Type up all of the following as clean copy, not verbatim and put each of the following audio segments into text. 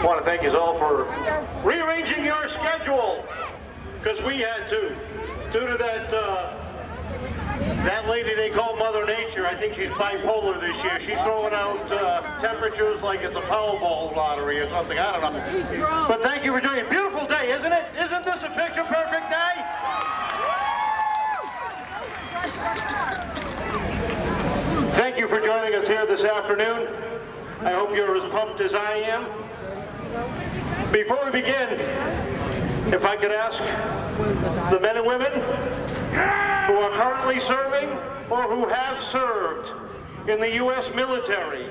I want to thank you all for rearranging your schedule, because we had to, due to that lady they call Mother Nature. I think she's bipolar this year. She's throwing out temperatures like it's a Powerball lottery or something. I don't know. But thank you for joining. Beautiful day, isn't it? Isn't this a picture-perfect day? Thank you for joining us here this afternoon. I hope you're as pumped as I am. Before we begin, if I could ask the men and women who are currently serving or who have served in the U.S. military,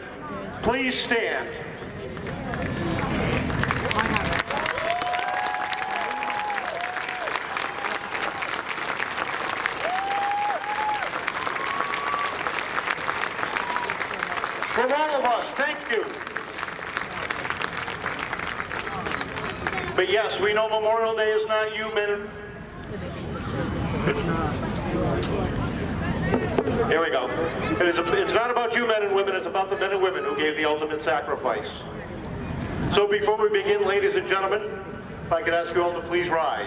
please stand. From all of us, thank you. But yes, we know Memorial Day is not you men. Here we go. It's not about you men and women, it's about the men and women who gave the ultimate sacrifice. So before we begin, ladies and gentlemen, if I could ask you all to please rise.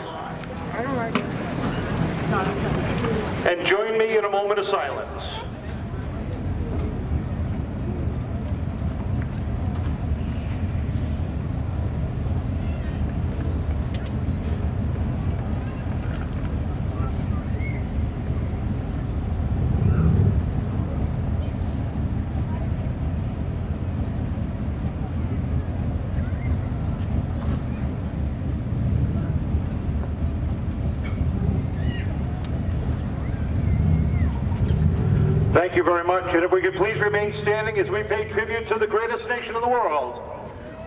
And join me in a moment of silence. Thank you very much, and if we could please remain standing as we pay tribute to the greatest nation in the world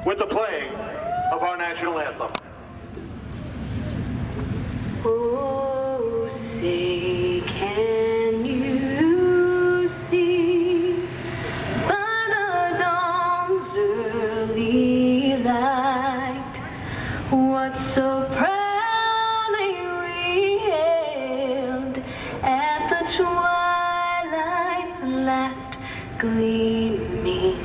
with the playing of our national anthem. Oh, say can you see by the dawn's early light what so proudly we hailed at the twilight's last gleaming,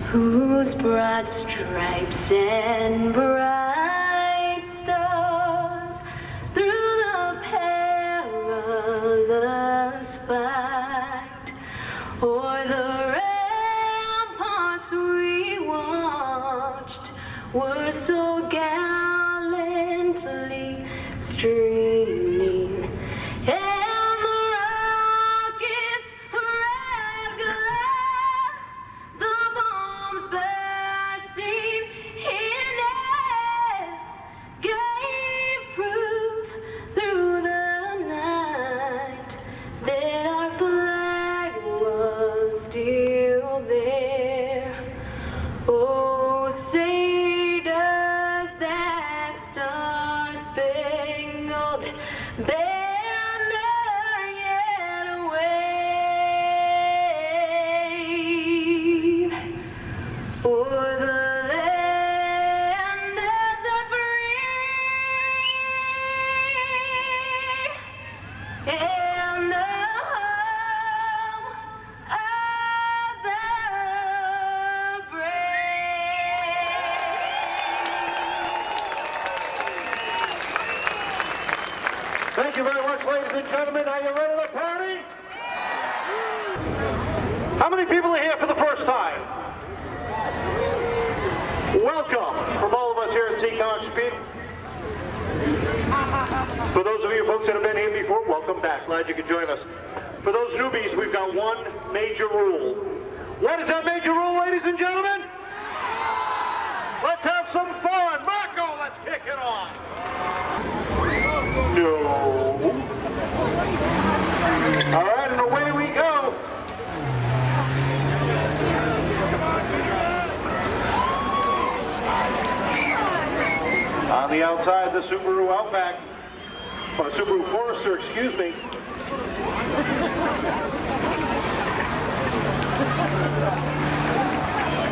whose broad stripes and bright stars through the perilous fight o'er the ramparts we watched were so gallantly streaming, and the rockets' red glare, the bombs bursting in air, gave proof through the night that our flag was still there. Oh, say does that star-spangled banner yet wave o'er the land of the free and the home of the brave. Thank you very much, ladies and gentlemen. Are you ready to party? How many people are here for the first time? Welcome from all of us here at Seekonk Speed. For those of you folks that have been here before, welcome back. Glad you could join us. For those newbies, we've got one major rule. What is that major rule, ladies and gentlemen? Let's have some fun. Marco, let's kick it off. No. All right, and away we go. On the outside, the Subaru Outback, or Subaru Forester, excuse me.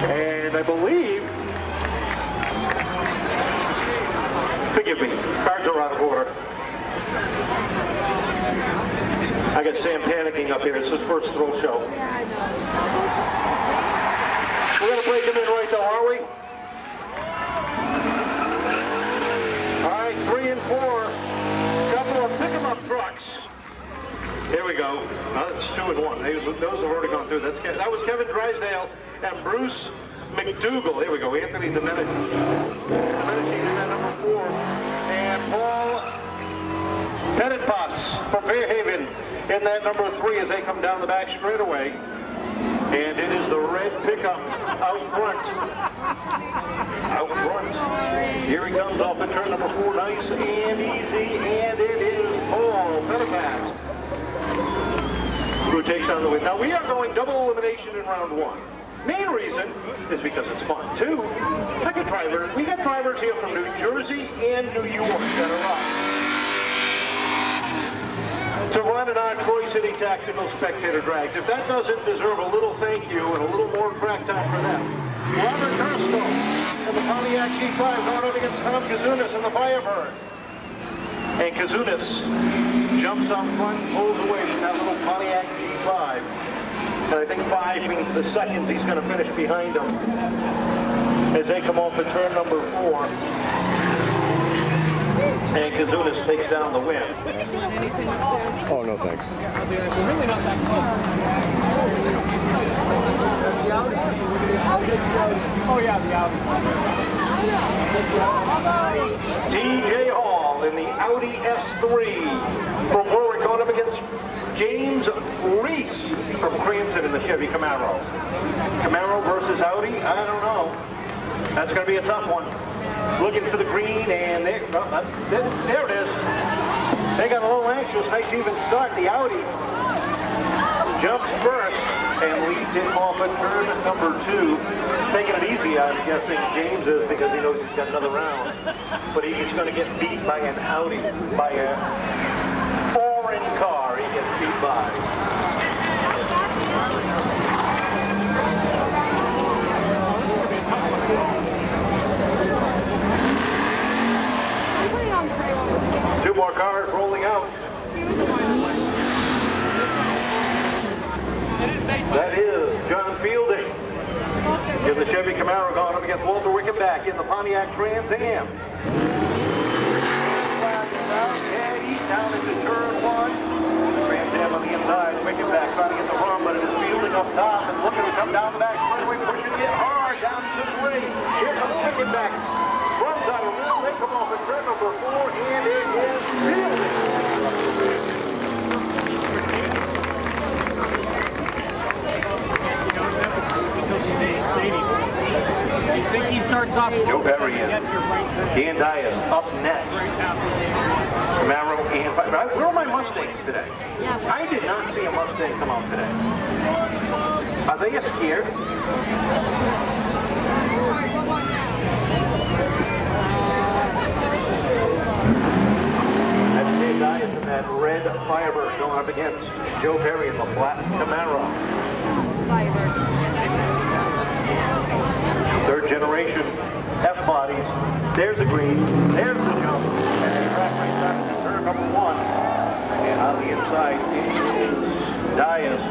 And I believe, forgive me, cards are out of order. I got Sam panicking up here. It's his first throw show. Yeah, I know. We're going to break him in right though, are we? pickup trucks. Here we go. That's 2 and 1. Those have already gone through. That was Kevin Drysdale and Bruce McDougal. Here we go. Anthony Domenici. Domenici in that number 4. And Paul Petitpas from Fairhaven in that number 3 as they come down the back straightaway. And it is the red pickup out front. Out front. Here he comes off at turn number 4. Nice and easy. And it is Paul Petitpas who takes on the win. Now we are going double elimination in round 1. Main reason is because it's fun. 2, we got drivers here from New Jersey and New York that are up to run in our Troy City Tactical Spectator drags. If that doesn't deserve a little thank you and a little more track time for them. Robert Kirsto and the Pontiac G5 going up against Tom Kazunas and the Firebird. And Kazunas jumps out front, pulls away from that little Pontiac G5. And I think 5 means the seconds he's going to finish behind them as they come off at turn number 4. And Kazunas takes down the win. Oh, no thanks. Oh, yeah, the Audi. TJ Hall in the Audi S3 from Warwick going up against James Reese from Cranston in the Chevy Camaro. Camaro versus Audi? I don't know. That's going to be a tough one. Looking for the green, and there it is. They got a little anxious. Nice even start. The Audi jumps first and leads him off at turn number 2. Taking it easy, I'm guessing James is, because he knows he's got another round. But he's going to get beat by an Audi, by a foreign car. He gets beat by. Two more cars rolling out. That is John Fielding in the Chevy Camaro going up against Walter Wickenback in the Pontiac Trans Am. Down into turn 1. Trans Am on the inside. Wickenback trying to get the run, but it is Fielding up top and looking to come down the back straightaway, pushing it hard down to the 3. Here comes Wickenback. Runs out of room. They come off at turn number 4, and it is Fielding. You think he starts off? Joe Perry and Dan Dias up next. Camaro and where are my Mustangs today? I did not see a Mustang come out today. Are they scared? That's Dan Dias and that red Firebird going up against Joe Perry in the black Camaro. Third generation F-bodies. There's a green. There's the jump. And then track right back to turn number 1. And on the inside is Dias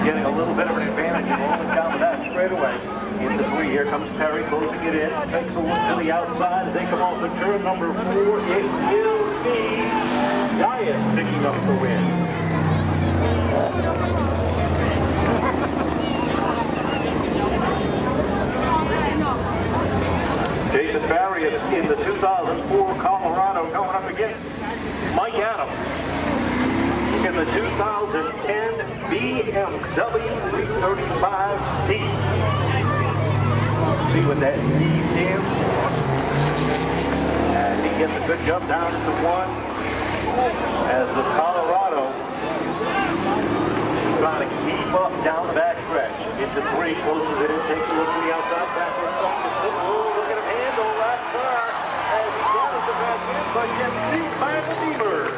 getting a little bit of an advantage, rolling down the back straightaway. Into 3. Here comes Perry closing it in. Takes a look to the outside as they come off the turn number 4. It will be Dias picking up the win. Jason Barrios in the 2004 Colorado going up against Mike Adams in the 2010 BMW 335D. See what that D stands for. And he gets a good jump down to 1 as the Colorado trying to keep up down the back stretch. Into 3, closes it in, takes a look to the outside, back in front. Look at him handle that car as he gathers the back in, but gets beat by the Beaver.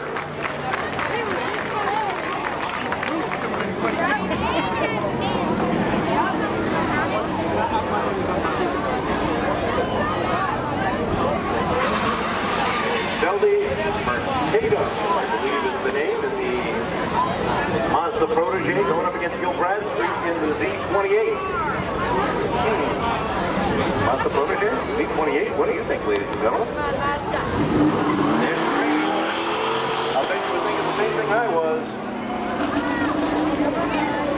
Shelby Mercado, I believe is the name, is the Mazda protege going up against Gil Bradstreet in the Z28. Mazda protege, Z28. What do you think, ladies and gentlemen? There's I bet you were thinking the same thing I was.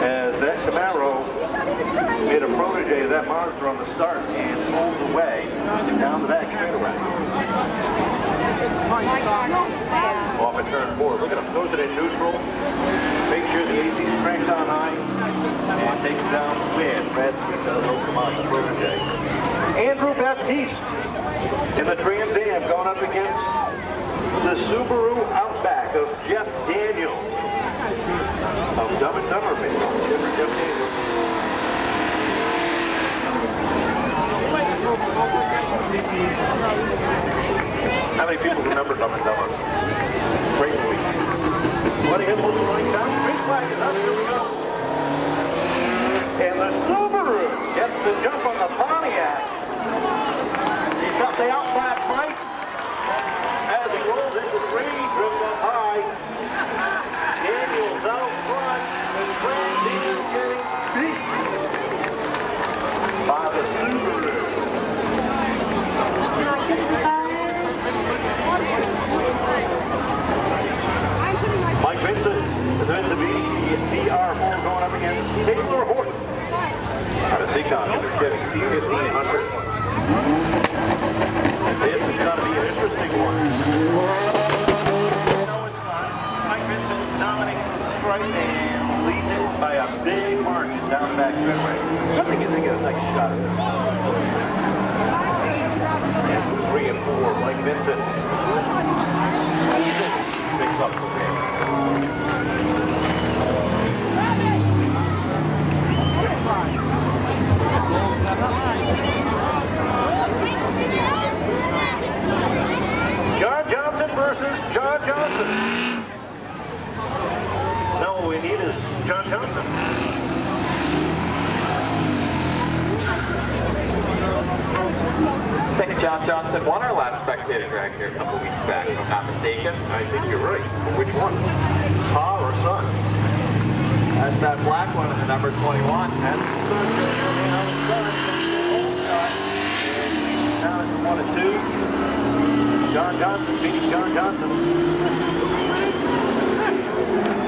As that Camaro made a protege of that Monster on the start and pulled away down the back straightaway. Off at turn 4. Look at him. Goes it in neutral. Make sure the AC is cranked on high. And takes it down the wind. Brad Smith does come on the protege. Andrew Baptiste in the Trans Am going up against the Subaru Outback of Jeff Daniels. Of Dumb and Dumber fame. Different Jeff Daniels. How many people remember Dumb and Dumber? Great movie. Letting him move running down. Big flag is up. Here we go. And the Subaru gets the jump on the Pontiac. He's got the outback fight. As he rolls into three, drifts up high. Daniels out front. And Trans Am getting beat by the Subaru. Mike Vincent is meant to be DR4 going up against Taylor Horton out of Seekonk in their Chevy C1500. This is going to be an interesting one. No, it's not. Mike Vincent dominates the strike and leads it by a big margin down the back straightaway. I think they get a nice shot at this. 3 and 4, Mike Vincent. Picks up the win. Jon Johnson versus Jon Johnson. No, what we need is Jon Johnson. I think Jon Johnson won our last Spectator drag here a couple weeks back, if I'm not mistaken. I think you're right. But which one? Pa or son? That's that black one in the number 21. That's the son. Now it's 1 and 2. Jon Johnson beating Jon Johnson.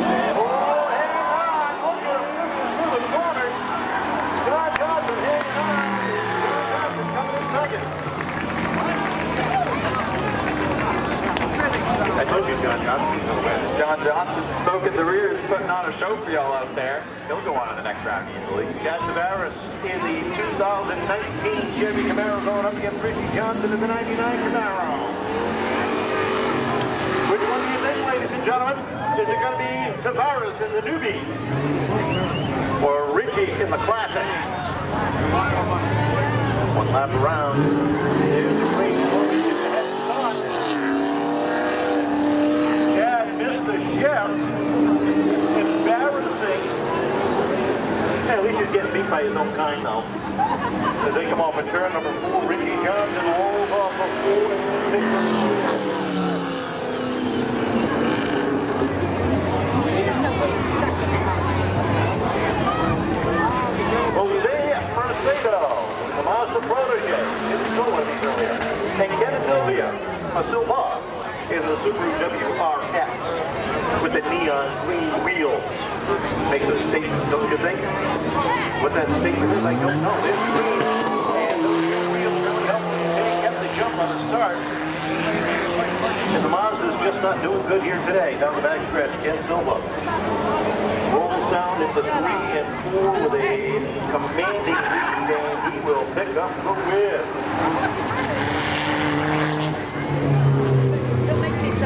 And hanging on. Over through the corner. Jon Johnson hanging on. Jon Johnson coming in second. I told you Jon Johnson was going to win. Jon Johnson, smoke in the rear, is putting on a show for y'all out there. He'll go on in the next round easily. Chad Tavares in the 2019 Chevy Camaro going up against Richie Johnson in the 99 Camaro. Which one do you think, ladies and gentlemen? Is it going to be Tavares in the newbie? Or Richie in the classic? One lap around. Here's the green one. Chad missed the chef. Embarrassing. At least he's getting beat by his own kind, though. As they come off at turn number 4, Richie Johnson rolls off of 4 and 6. Jose Mercedo, the Mazda protege, in Philadelphia earlier. And Ken Sylvia, a Silva, in the Subaru WRX with the neon green wheels. Makes a statement, don't you think? What that statement is, I don't know. It's green, and those green wheels really help. And he kept the jump on the start. And the Mazda's just not doing good here today. Down the back stretch, Ken Silva rolls down into 3 and 4 with a commanding lead, and he will pick up the win.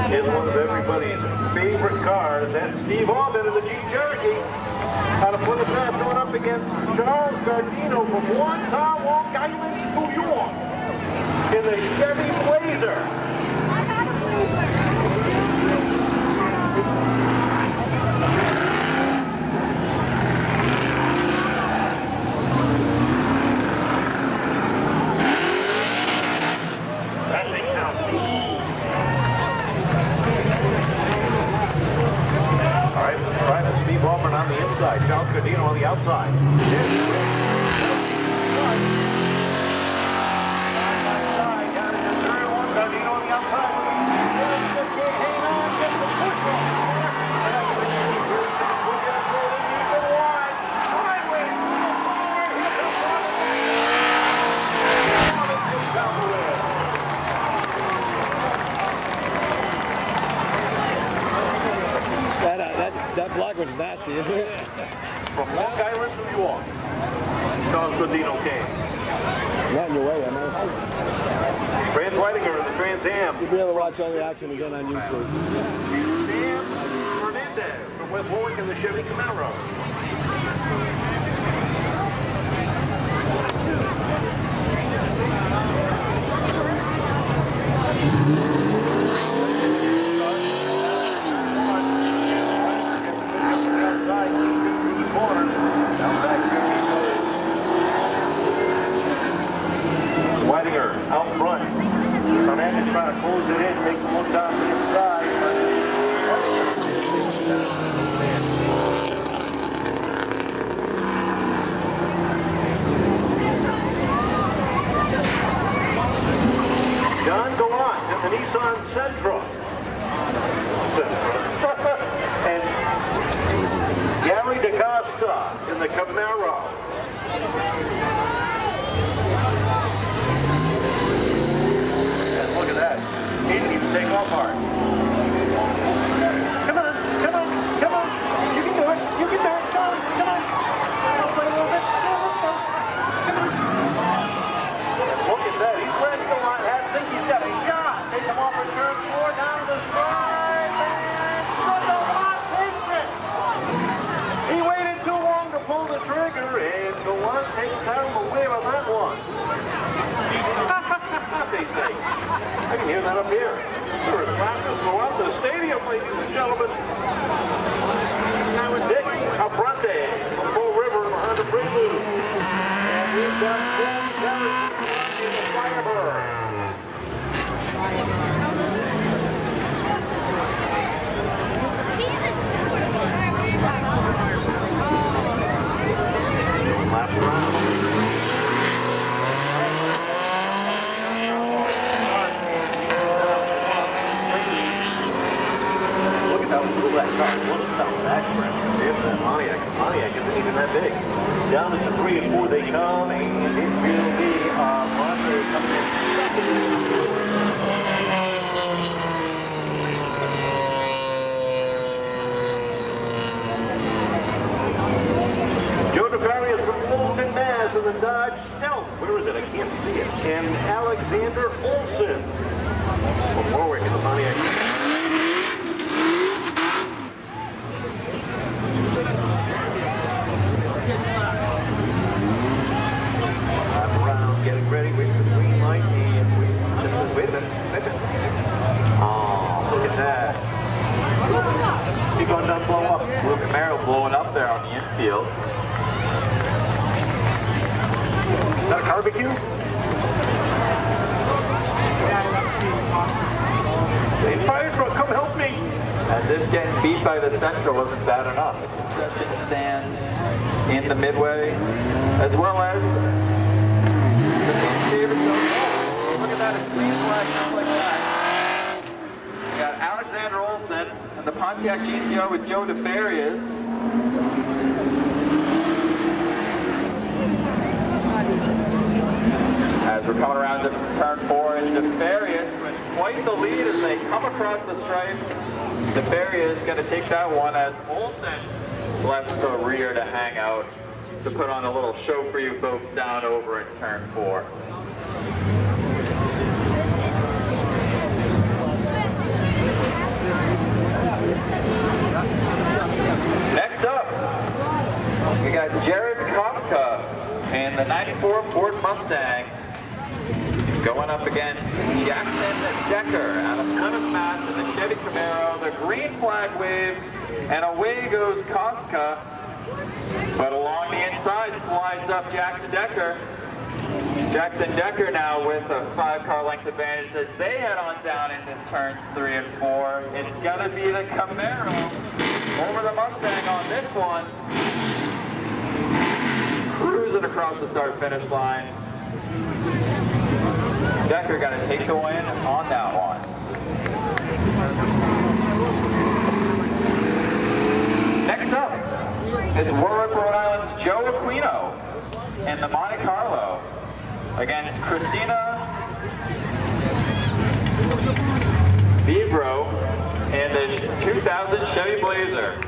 In one of everybody's favorite cars, that's Steve Albin of the Jeep Cherokee. Out of Plymouth, Mass, going up against Charles Gardino from Wonton, Long Island, New York, in the Chevy Blazer. That thing sounds cool. All right, private Steve Albin on the inside, Charles Gardino on the outside. Gardino on the outside. Hang on, gets the push From Long Island, New York, Charles Godino came. Not in your way, am I? Franz Weidinger in the Trans Am. You'll be able to watch all the action again on YouTube. Sam Fernandez from West Warwick in the Chevy Camaro. Weidinger out front. Fernandez trying to close it in, takes a look down the inside. John Gallant in the Nissan Sentra. And Gary DaCosta in the Camaro. Look at that. He didn't even take off hard. Come on, come on, come on. You can do it. You can do it. Come on, come on. I'll play a little bit. Come on. Look at that. He's ready to go on. I think he's got a shot. Take him off for turn 4 down the stride. And Gallant takes it. He waited too long to pull the trigger. And Gallant takes down the wheel on that one. They say. I can hear that up here. There are classes throughout the stadium, ladies and gentlemen. Now it's Dick Abrante from Bull River behind the Prelude. And we've got Paul Garrett in the Firebird. Last round. That car, what a tough background. There's that Pontiac. Pontiac isn't even that big. Down to 3 and 4 they come, and it will be Monday coming in second. Joe DeFarius from Fulton, Mass. in the Dodge Stealth. Where is it? I can't see it. And Alexander Olson from Warwick in the Pontiac. Getting ready with the green light and wait a minute. Oh, look at that. He's going to blow up. Blue Camaro blowing up there on the infield. Is that a barbecue? Hey, fire truck, come help me. As if getting beat by the Sentra wasn't bad enough. The concession stands in the midway, as well as look at that, it's green flag just like that. We got Alexander Olson and the Pontiac GTO with Joe DeFarius. As we're coming around to turn 4, and DeFarius with quite the lead as they come across the stripe. DeFarius going to take that one as Olson left the rear to hang out to put on a little show for you folks down over in turn 4. Next up, we got Jared Koska in the 94 Ford Mustang going up against Jackson Decker out of Plymouth, Mass. in the Chevy Camaro. The green flag waves, and away goes Koska. But along the inside slides up Jackson Decker. Jackson Decker now with a 5-car length advantage as they head on down into turns 3 and 4. It's got to be the Camaro over the Mustang on this one. Cruising across the start-finish line. Decker got to take the win on that one. Next up, it's Warwick, Rhode Island's Joe Aquino in the Monte Carlo against Christina Vibro in the 2000 Chevy Blazer.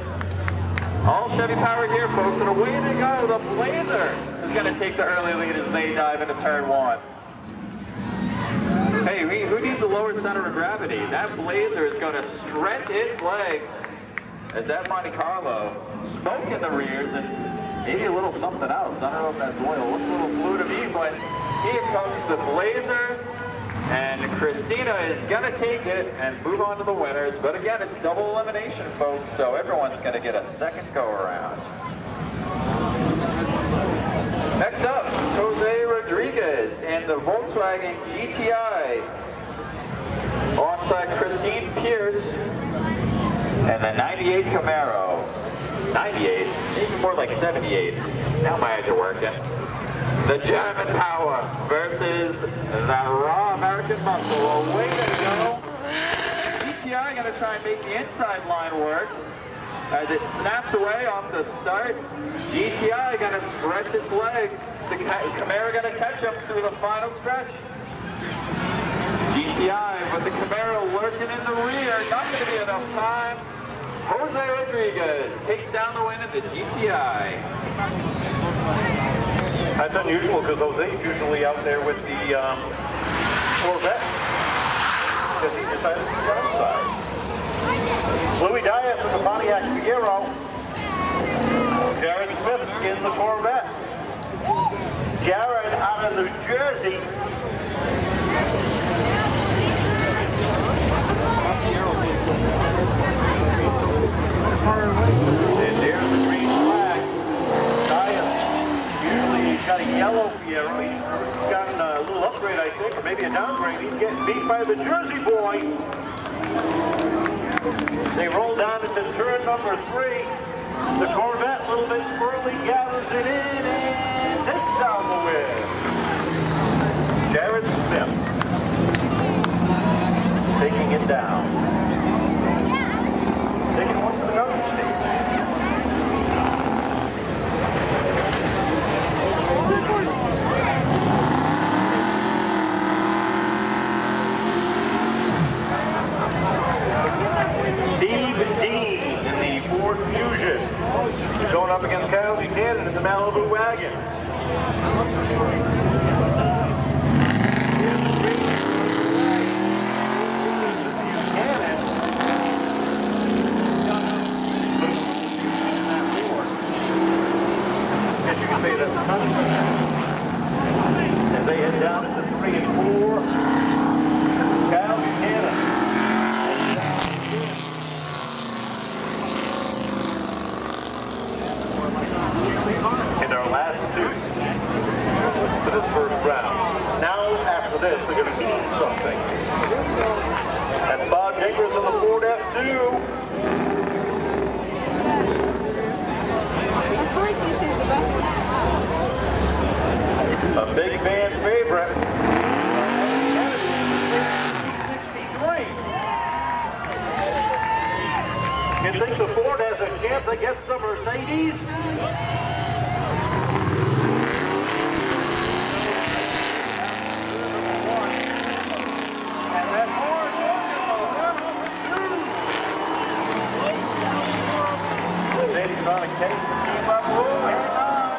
All Chevy power here, folks, and away they go. The Blazer is going to take the early lead as they dive into turn 1. Hey, who needs a lower center of gravity? That Blazer is going to stretch its legs as that Monte Carlo, smoke in the rears, and maybe a little something else. I don't know if that's oil. Looks a little blue to me, but here comes the Blazer, and Christina is going to take it and move on to the winners. But again, it's double elimination, folks, so everyone's going to get a second go-around. Next up, Jose Rodriguez and the Volkswagen GTI alongside Christine Pierce and the 98 Camaro. 98, maybe more like 78. Now my eyes are working. The German Power versus the raw American Muscle. Away they go. GTI going to try and make the inside line work. As it snaps away off the start, GTI going to stretch its legs. The Camaro going to catch him through the final stretch. GTI, but the Camaro lurking in the rear. Not going to be enough time. Jose Rodriguez takes down the win at the GTI. That's unusual because Jose's usually out there with the Corvette. Because he decided to go outside. Louis Dias in the Pontiac Fiero. Jared Smith in the Corvette. Jared out of New Jersey. And there's the green flag. Dias. Usually he's got a yellow Fiero. He's gotten a little upgrade, I think, or maybe a downgrade. He's getting beat by the Jersey boy. They roll down into turn number 3. The Corvette, a little bit early, gathers it in and takes down the win. Jared Smith taking it down. Taking one to the nose. Ford Fusion. Going up against Kyle Buchanan in the Malibu wagon. Guess you can say that's a ton. As they head down into 3 and 4, Kyle Buchanan. In our last 2 for this first round. Now, after this, they're going to need something. That's Bob Jenkins in the Ford F2. A big fan favorite. 63. You think the Ford has a chance against the Mercedes? And that Ford Mercedes on a case to keep up. Oh, hang on.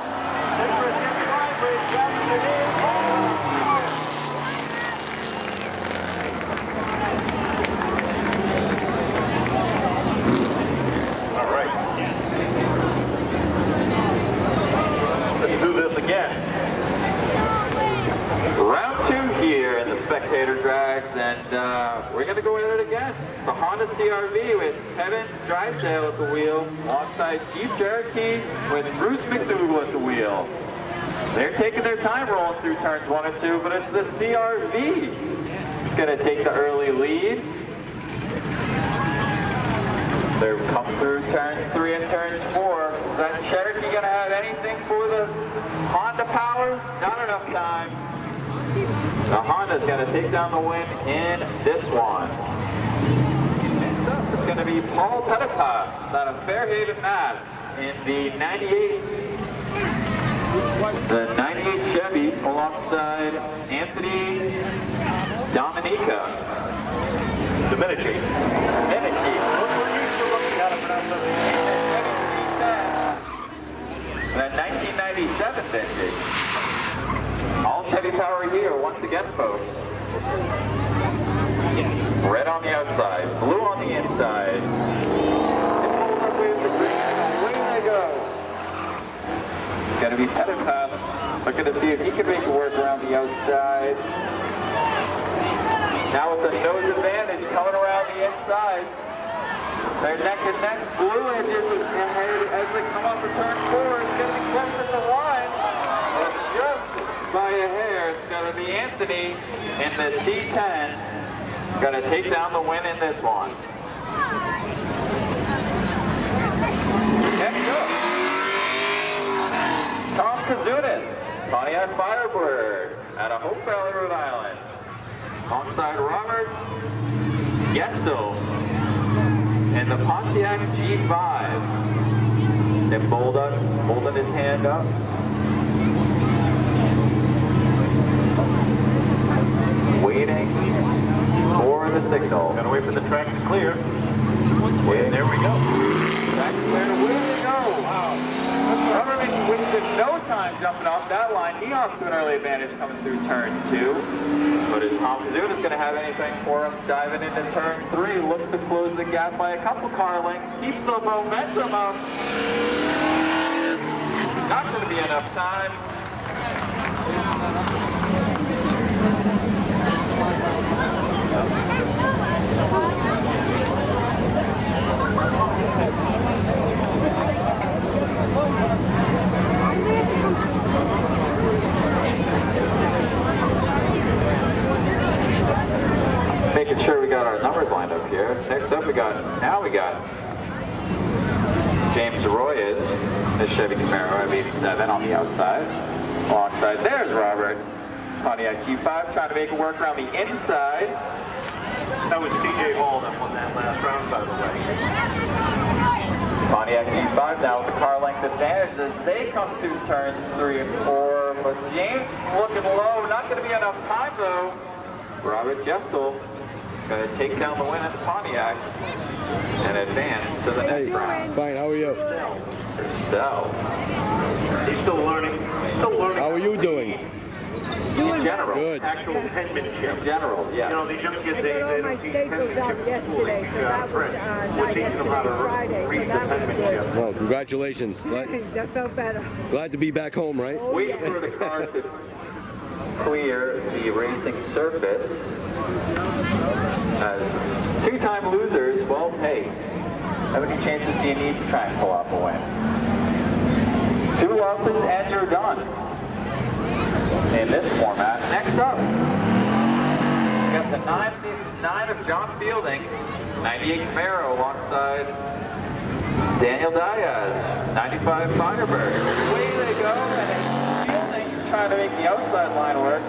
Different gets sideways, dropping it in. Again. Round 2 here in the Spectator drags, and we're going to go at it again. The Honda CR-V with Kevin Drysdale at the wheel, alongside Jeep Cherokee with Bruce McDougal at the wheel. They're taking their time rolling through turns 1 and 2, but it's the CR-V that's going to take the early lead. They're come through turns 3 and turns 4. Is that Cherokee going to have anything for the Honda power? Not enough time. The Honda's going to take down the win in this one. Next up, it's going to be Paul Pettipas out of Fairhaven, Mass. in the 98. The 98 Chevy alongside Anthony Dominica. Domenici. What were you still looking at it for that? 1997 vintage. All Chevy power here once again, folks. Red on the outside, blue on the inside. Away they go. Gonna be headed past. Looking to see if he can make it work around the outside. Now with the nose advantage coming around the inside. They're neck and neck. Blue edges ahead as they come up for turn 4. It's going to be close to the line. But just by a hair, it's going to be Anthony in the C10. Going to take down the win in this one. Next up, Tom Kazunis, Pontiac Firebird out of Hope Valley, Rhode Island. Alongside Robert Gestel in the Pontiac G5. And holding his hand up. Waiting for the signal. Gotta wait for the track to clear. And there we go. Track cleared, away we go. Wow. Rubberman wasted no time jumping off that line. He off to an early advantage coming through turn 2. But is Tom Kazunis going to have anything for him diving into turn 3? Looks to close the gap by a couple car lengths. Keeps the momentum up. Not going to be enough time. Making sure we got our numbers lined up here. Next up we got James Royes, this Chevy Camaro M87 on the outside. Alongside there's Robert, Pontiac G5 trying to make it work around the inside. That was TJ Hall that won that last round, by the way. Pontiac G5 now with the car length advantage as they come through turns 3 and 4. But James looking low, not going to be enough time though. Robert Gestel going to take down the win at Pontiac and advance to the next round. Fine, how are you? So, He's still learning. How are you doing? in general. Good. Actual penmanship. In general, yes. You know, these young kids, I they got all don't my teach staples out penmanship yesterday, so that was We're not teaching them how yesterday, to Friday, so read the that was penmanship. good. Well, congratulations. That felt better. Glad to be back home, right? Oh, Waiting for the car to clear the racing surface. As two-time losers, well, hey, how many chances do you need to try and pull off a win? 2 losses and you're done in this format. Next up, we got the 9 of John Fielding, 98 Camaro alongside Daniel Diaz, 95 Firebird. Away they go, and Fielding trying to make the outside line work.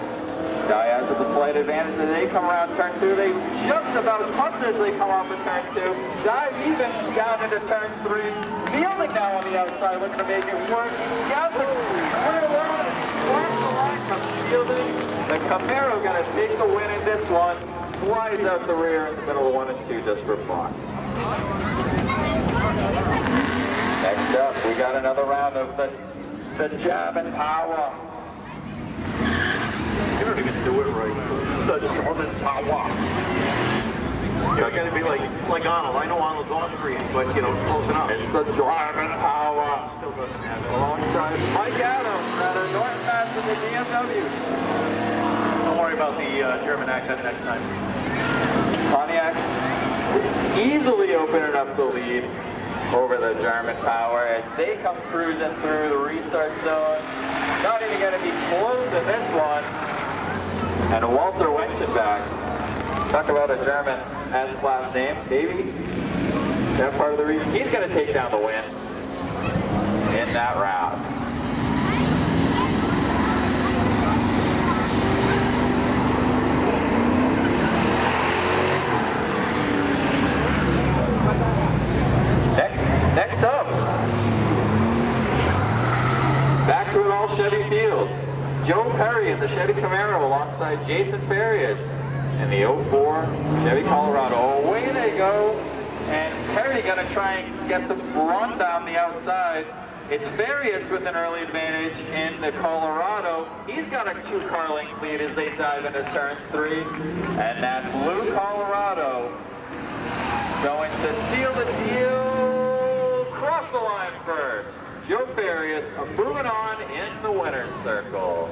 Diaz with a slight advantage as they come around turn 2. They just about touch as they come off of turn 2. Dive even down into turn 3. Fielding now on the outside looking to make it work. Got the clear line and slides the line comes Fielding. The Camaro going to take the win in this one. Slides out the rear in the middle of 1 and 2 just for fun. Next up, we got another round of the jab and power. You don't even do it right. The German power. You gotta be like Arnold. I know Arnold's on screen, but you know, close enough. It's the German power. Still doesn't have it. Alongside Mike Adams out of North Mass in the BMW. Don't worry about the German accent next time. Pontiac easily opening up the lead over the German power as they come cruising through the restart zone. Not even going to be close in this one. And Walter Wenchenbach, talk about a German S-class name, maybe that part of the region. He's going to take down the win in that round. Next up, back to an all Chevy field. Joe Perry in the Chevy Camaro alongside Jason Farias in the 04 Chevy Colorado. Away they go, and Perry gonna try and get the run down the outside. It's Farias with an early advantage in the Colorado. He's got a 2-car length lead as they dive into turns 3. And that blue Colorado going to seal the deal. Cross the line first. Joe Farias moving on in the winner's circle.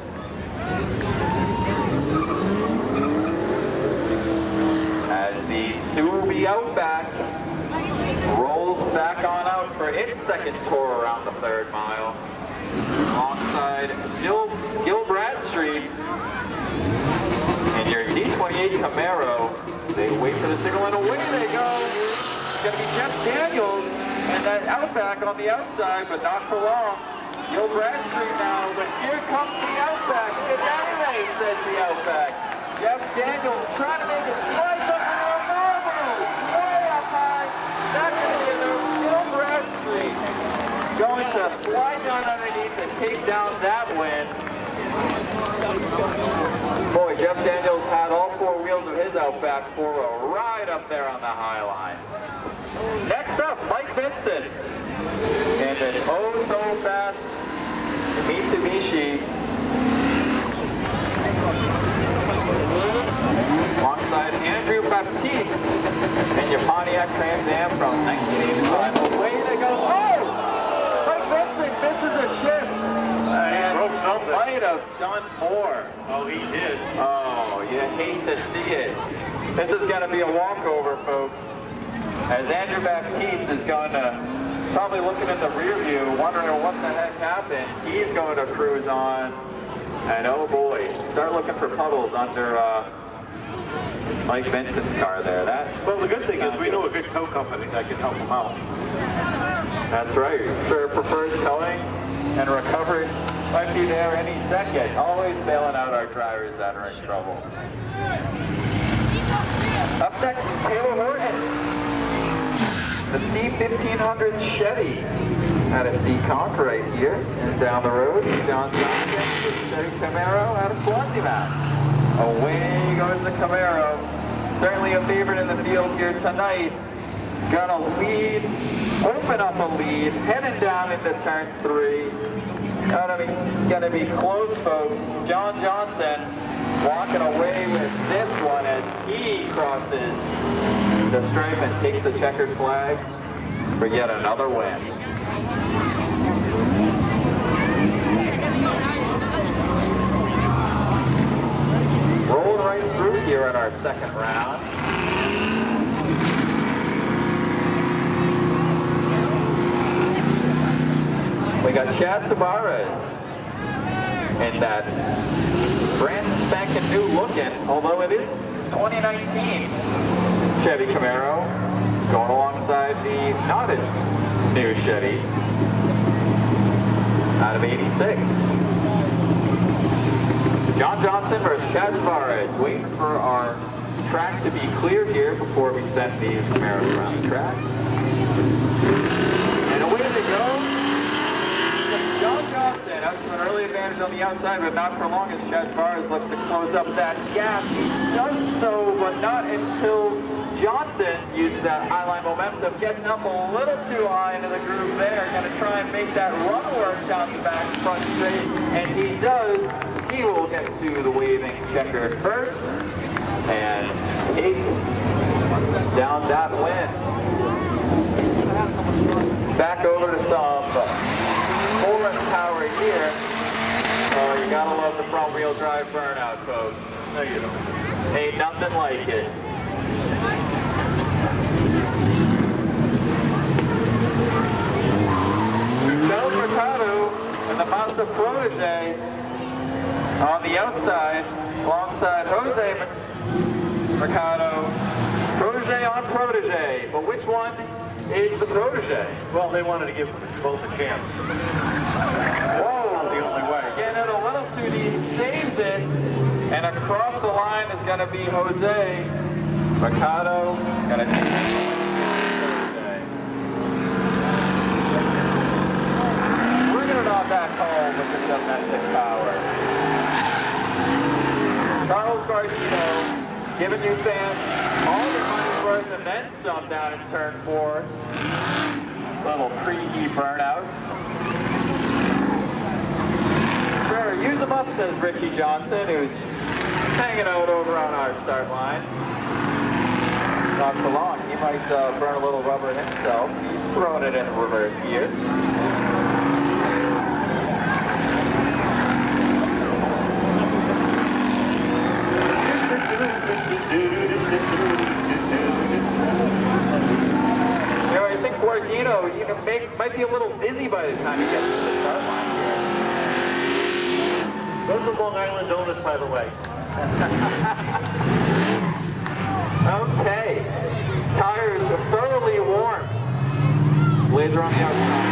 As the Subi Outback rolls back on out for its second tour around the 3rd mile. Alongside Gil Bradstreet and your D28 Camaro. They wait for the signal and away they go. It's going to be Jeff Daniels and that Outback on the outside, but not for long. Gil Bradstreet now, but here comes the Outback. Get out of there, says the Outback. Jeff Daniels trying to make it slice up in the normal. Way up high. That's going to be Gil Bradstreet going to slide down underneath and take down that win. Boy, Jeff Daniels had all 4 wheels of his Outback for a ride up there on the high line. Next up, Mike Vincent in an oh-so-fast Mitsubishi. Alongside Andrew Baptiste in your Pontiac Trans Am from 1985. Away they go. Oh! Mike Vincent misses a shift. And might have done more. Oh, he did. Oh, you hate to see it. This is going to be a walkover, folks. As Andrew Baptiste is going to, probably looking in the rear view, wondering what the heck happened. He's going to cruise on. And oh boy, start looking for puddles under Mike Vincent's car there. Well, the good thing is we know a good tow company that can help them out. That's right. For preferred towing and recovery, might be there any second. Always bailing out our drivers that are in trouble. Up next, Taylor Horton. The C1500 Chevy out of Seekonk right here. And down the road, Jon Johnson with the Camaro out of Swaziland. Away goes the Camaro. Certainly a favorite in the field here tonight. Got a lead, open up a lead, heading down into turn 3. Gonna be close, folks. Jon Johnson walking away with this one as he crosses the stripe and takes the checkered flag for yet another win. Rolling right through here in our second round. We got Chad Tavares in that brand spanking new looking, although it is 2019 Chevy Camaro, going alongside the not as new Chevy out of 86. Jon Johnson versus Chad Tavares. Waiting for our track to be clear here before we send these Camaros around the track. And away they go. Jon Johnson out to an early advantage on the outside, but not for long as Chad Tavares looks to close up that gap. He does so, but not until Johnson uses that highline momentum, getting up a little too high into the groove there. Going to try and make that run work down the back front straight, and he does. He will get to the waving checker first and take down that win. Back over to some foreign power here. Oh, you gotta love the front wheel drive burnout, folks. No, you don't. Ain't nothing like it. Del Mercado and the Mazda Protege on the outside, alongside Jose Mercado. Protege on Protege, but which one is the Protege? Well, they wanted to give both a chance. Whoa! The only way. Getting it a little too deep, saves it, and across the line is going to be Jose Mercado. Going to take Protege. Bringing it on back home with the domestic power. Charles Gardino giving you fans all your money's worth and then some down in turn 4. Little pre-heat burnouts. Sure, use them up, says Richie Johnson, who's hanging out over on our start line. Not for long. He might burn a little rubber himself. He's throwing it in reverse gear. You know, I think Guardino, might be a little dizzy by the time he gets to the start line here. Those are Long Island donuts, by the way. Okay. Tires are thoroughly warm. Blades are on the outside.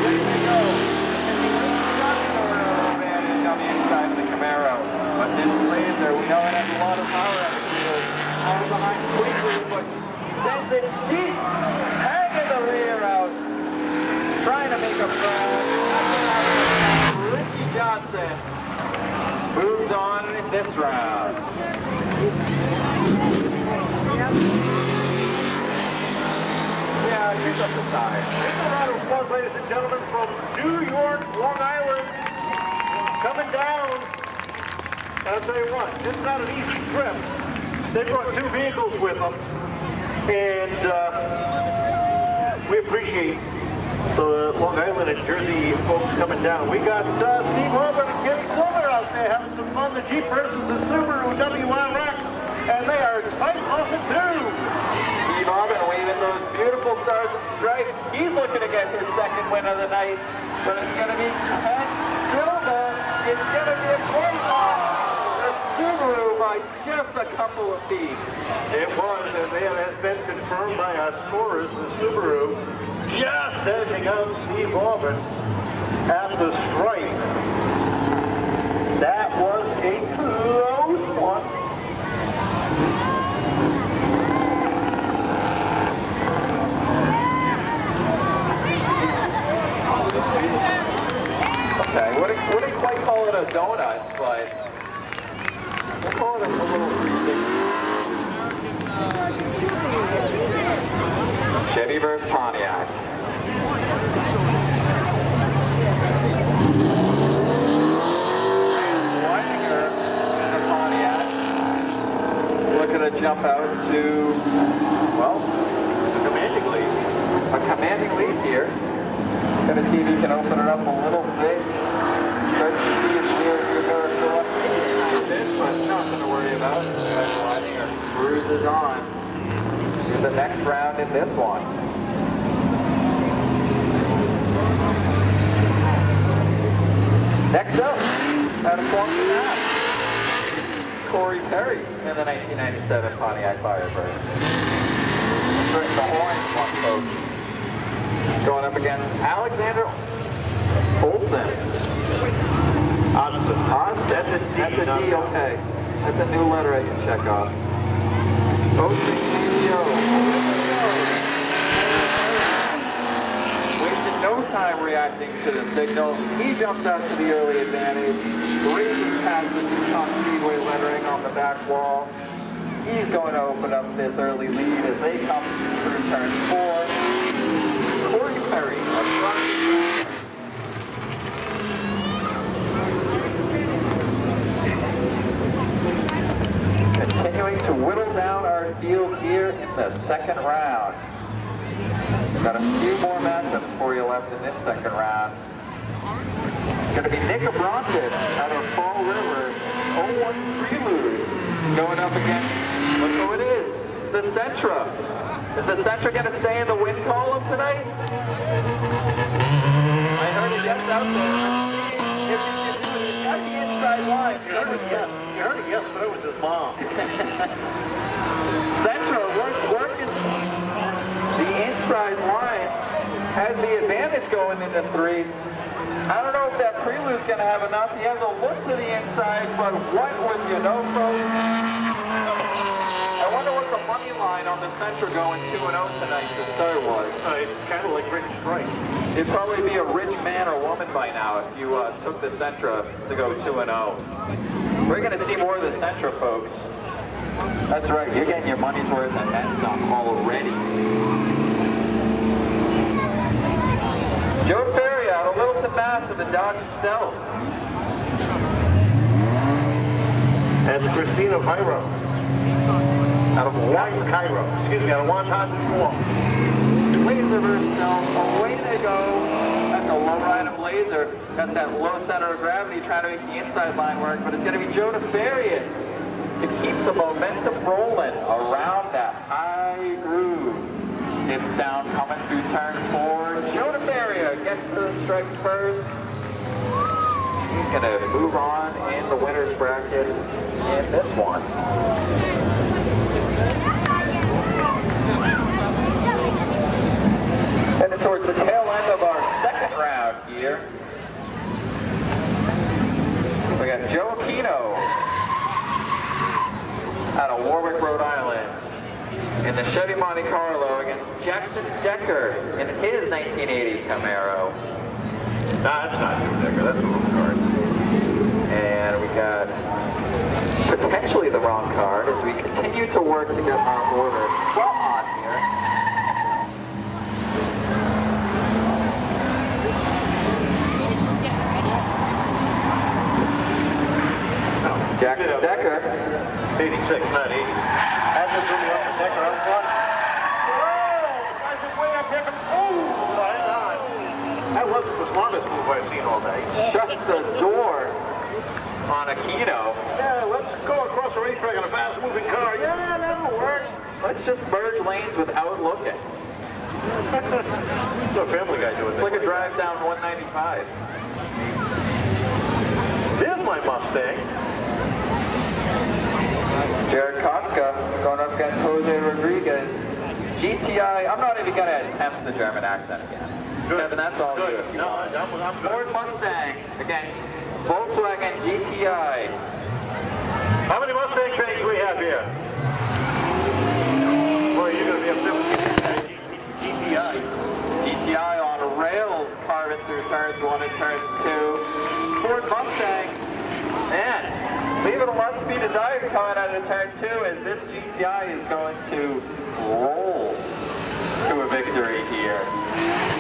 Ready to go. Advantage on the inside of the Camaro. But this Blazer, we know it has a lot of power at the wheels. All behind quickly, but sends it deep. Hanging the rear out. Trying to make a run. Richie Johnson moves on in this round. Yeah, here's up the side. Here's a round of applause, ladies and gentlemen, from New York, Long Island, coming down. And I'll tell you what, it's not an easy trip. They brought 2 vehicles with them, and we appreciate the Long Island and Jersey folks coming down. We got Steve Holbert and Kenny Silver out there having some fun. The Jeep versus the Subaru WRX, and they are tight off it too. Steve Holbert waving those beautiful stars and stripes. He's looking to get his second win of the night, but it's going to be Ken Silver. It's going to be a close one. The Subaru by just a couple of feet. It was, and that has been confirmed by our scorers, the Subaru, just edging out Steve Albert at the stripe. That was a close one. Okay, wouldn't quite call it a donut, but we'll call it a little 360. Chevy versus Pontiac. Leininger in the Pontiac. Looking to jump out to, well, a commanding lead. A commanding lead here. Gonna see if he can open it up a little bit. Start to see his rear mirror go up a bit, but nothing to worry about. Leininger cruises on to the next round in this one. Next up, out of Quantum Corey Perry in the 1997 Pontiac Firebird. Bring the horns, one folks. Going up against Alexander Olsen. That's a D, okay. That's a new letter I can check off. Olsen, wasted no time reacting to the signal. He jumps out to the early advantage, races past the Seekonk Speedway lettering on the back wall. He's going to open up this early lead as they come through turn 4. Corey Perry up front. Continuing to whittle down our field here in the second round. We've got a few more matchups for you left in this second round. It's going to be Nick Abronson out of Fall River, 01 Prelude, going up against, look who it is, it's the Sentra. Is the Sentra going to stay in the win column tonight? I heard a yes out there. If it's at the inside line, You heard it, yes, but it was his mom. Sentra working the inside line, has the advantage going into 3. I don't know if that Prelude's going to have enough. He has a look to the inside, but what would you know, folks? I wonder what the money line on the Sentra going 2-0 tonight to start was. It's kind of like Rich Strike. It'd probably be a rich man or woman by now if you took the Sentra to go 2-0. We're going to see more of the Sentra, folks. That's right, you're getting your money's worth and then some already. Joe Ferry out of Littleton, Mass. in the Dodge Stealth. That's Christina Pyro. Out of Cairo. Excuse me, out of Wonton, New Laserverse Stealth, away they go. That's a low ride of Laser. Got that low center of gravity trying to make the inside line work, but it's going to be Joe Nefarious to keep the momentum rolling around that high groove. Hips down, coming through turn 4. Joe Nefarious gets to the stripe first. He's going to move on in the winner's bracket in this one. Headed towards the tail end of our second round here. We got Joe Aquino out of Warwick, Rhode Island in the Chevy Monte Carlo against Jackson Decker in his 1980 Camaro. Nah, that's not Joe Decker, that's the wrong card. And we got potentially the wrong card as we continue to work to get our order spot on here. Jackson Decker. 86, not 80. That's just really up to Decker up front. Whoa! Guys are way up here. Oh, hang on. That wasn't the smartest move I've seen all day. Shut the door on Aquino. Yeah, let's go across the racetrack in a fast-moving car. Yeah, that'll work. Let's just merge lanes without looking. What's a Family Guy doing? It's like a drive down 195. Here's my Mustang. Jared Kotzka going up against Jose Rodriguez. GTI, I'm not even going to attempt the German accent again. Good. Kevin, that's all Good. you. No, I'm good. Ford Mustang against Volkswagen GTI. How many Mustang fans do we have here? Boy, you're going to be upset with GTI. GTI on rails, carving through turns 1 and turns 2. Ford Mustang, man, leaving a lot to be desired coming out of turn 2 as this GTI is going to roll to a victory here.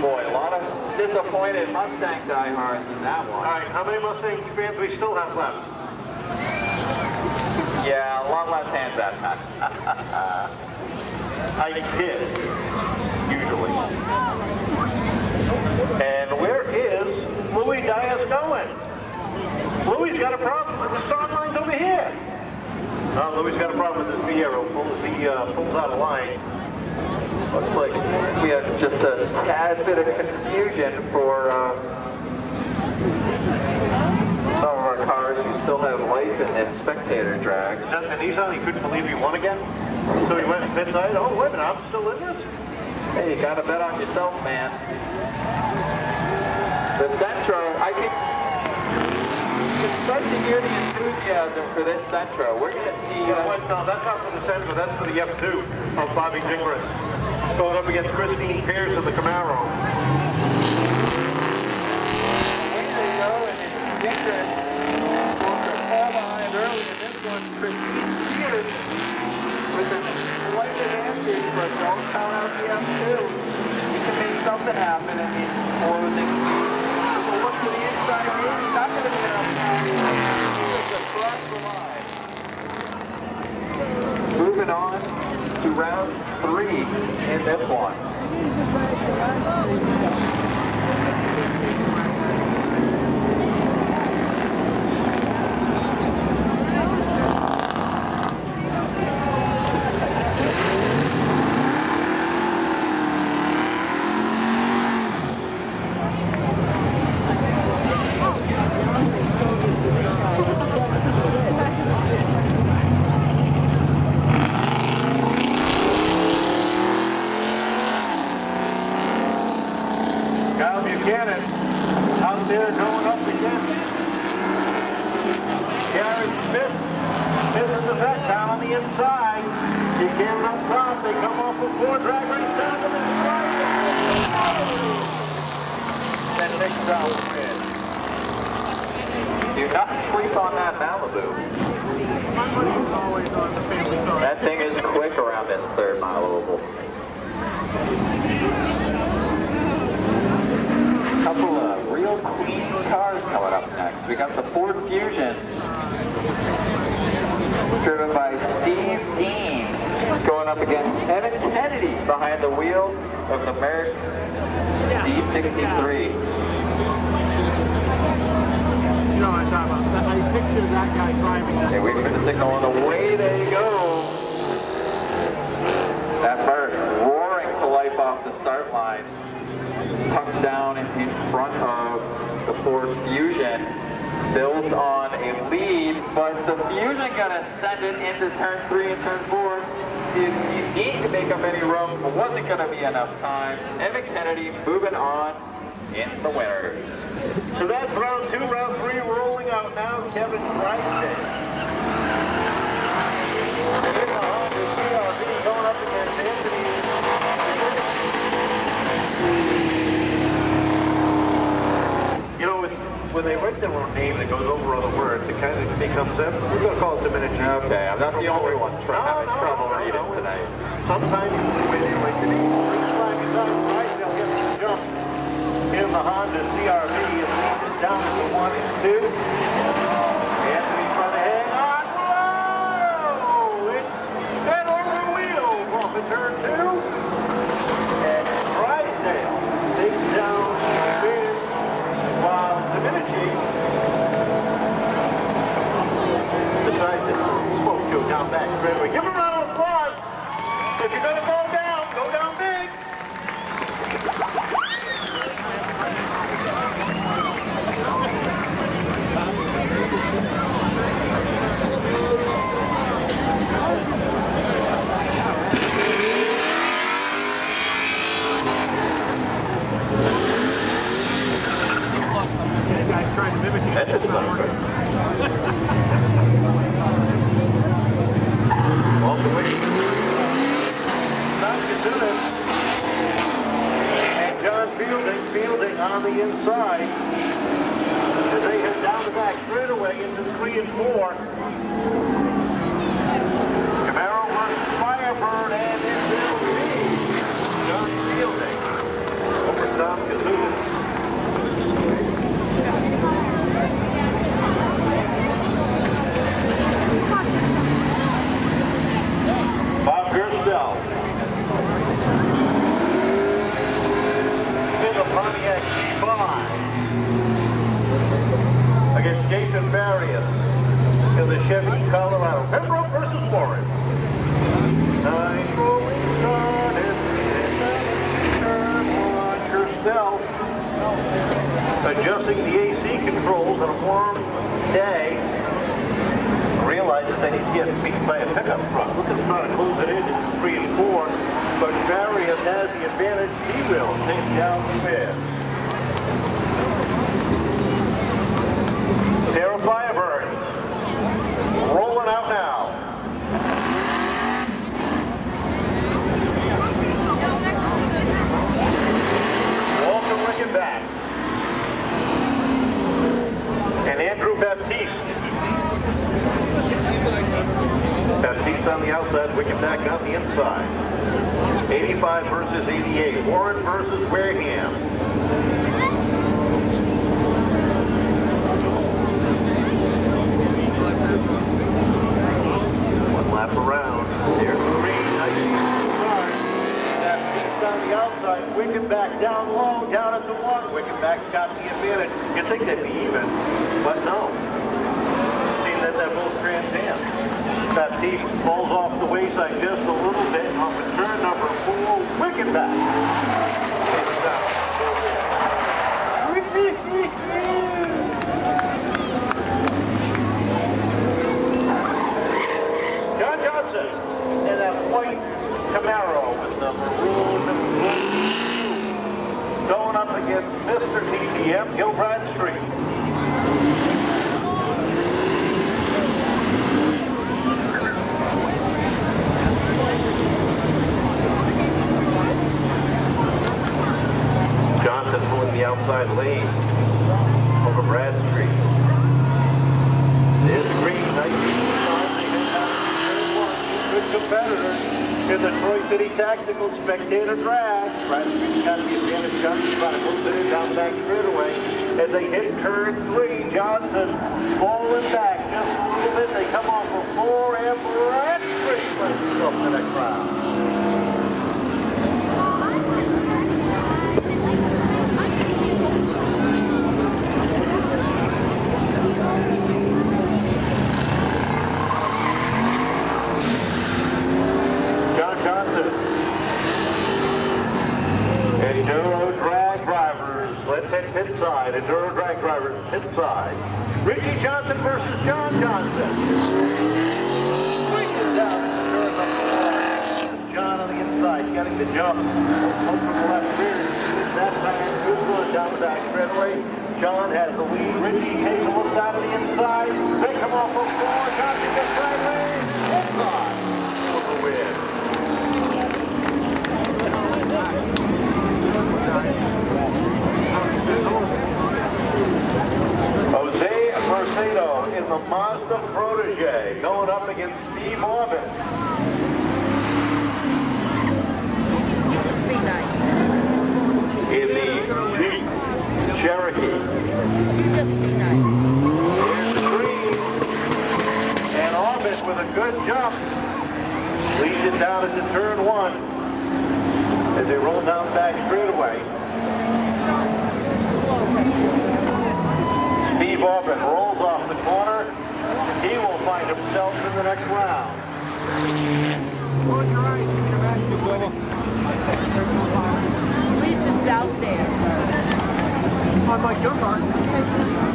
Boy, a lot of disappointed Mustang diehards in that one. All right, how many Mustang fans do we still have left? Yeah, a lot less hands that time. I did, usually. And where is Louis Diaz going? Louis got a problem with the start line's over here. Oh, Louis got a problem with his Fiero. He pulls out of line. Looks like we have just a tad bit of confusion for some of our cars who still have life in this Spectator drag. Is that the Nissan? He couldn't believe he won again? So he went midnight. Oh, wait a minute, I'm still in this? Hey, you gotta bet on yourself, man. The Sentra, I can start to hear the enthusiasm for this Sentra. We're gonna see. No, that's not for the Sentra, that's for the F2 of Bobby Gingras. Going up against Christine Pierce of the Camaro. Way they go, and it's Gingras. Fall behind early in this one. Christine Pierce with a slight advantage, but don't count out the F2. You can make something happen in these closing. So look to the inside, maybe not going to be enough time. Just across the line. Moving on to round 3 in this one. Buchanan out there going up against Gary Smith. Smith is the vet down on the inside. Buchanan up front. They come off with 4 drag race down to the right. Then $6 win. Do not sleep on that Malibu. That thing is quick around this 3rd mile oval. couple of real clean cars coming up next. We got the Ford Fusion, driven by Steve Dean, going up against Evan Kennedy behind the wheel of the Merrick D63. You know what I'm talking about. I picture that guy driving that. They wait for the signal and away they go. That Merrick roaring to life off the start line. Tucks down in front of the Ford Fusion. Builds on a lead, but the Fusion gonna send it into turn 3 and turn 4. See if Steve Dean can make up any room, but wasn't gonna be enough time. Evan Kennedy moving on in the winners. So that's round 2, round 3 rolling out now. Kevin Drysdale. In the Honda CRV going up against Anthony. You know, when they write their own name that goes over other words, it kind of becomes them. We're going to call it diminution. Okay, I'm not the only one having trouble reading tonight. Sometimes the way they write the name. Green flag is on. Drysdale gets the jump in the Honda CRV and leads it down to 1 and 2. Anthony's trying to hang on. Whoa! It's head over the wheels off of turn 2. And Drysdale takes down the win while Dominici decides to smoke you down back straightaway. Give him a round of applause. If you're going to go down big. This guy's trying to mimic it. That is not good. Off the way. Not Kazunas. And John fielding on the inside. As they head down the back straightaway into 3 and 4. Camaro versus Firebird, and it will be John fielding over Tom Kazunas. Bob Gerstel in the Pontiac G5 against Jason Barrios in the Chevy Colorado. Pembroke versus Warren. 9 rolling started in turn 1. Gerstel adjusting the AC controls on a warm day. Realizes that he's getting beat by a pickup truck. Look at him trying to close it in. It's 3 and 4. But Barrios has the advantage. He will take down the fifth. Sarah Firebird rolling out now. Walter Rickenback and Andrew Baptiste. Baptiste on the outside, Rickenback on the inside. 85 versus 88. Warren versus Wareham. One lap around. There's the green. Nice start. Baptiste on the outside. Rickenback down low, down at the 1. Rickenback's got the advantage. You'd think they'd be even, but no. Seems that they're both Trans Am. Baptiste falls off the wayside just a little bit off of turn number 4. Rickenback. Jon Johnson in that white Camaro with the maroon blue going up against Mr. TPM, Gilbride Street. Johnson pulling the outside lane over Brad Street. There's the green, nice good competitor in the Troy City Tactical Spectator Drag. Trying to reach out the advantage. Johnson trying to move it in down the back straightaway. As they hit turn 3, Johnson falling back just a little bit. They come off for 4 and Bradstreet places himself in the next round. Jon Johnson. Enduro drag drivers. Let's hit pit side. Enduro drag drivers, pit side. Richie Johnson versus Jon Johnson. Swinging down to turn number 1. John on the inside, getting the jump. Up from the left rear. That time, good run down the back straightaway. John has the lead. Richie takes a look out of the inside. They come off of 4. Johnson gets right lane. Inside. For the win. Jose Mercado in the Mazda Protege going up against Steve Orban. Just be nice. In the Jeep Cherokee. Just be nice. Here's the green. And Orban with a good jump. Leads it down into turn 1 as they roll down the back straightaway. Steve Orban rolls off the corner. He will find himself in the next round. At least it's out there. On my go-kart. It's really good.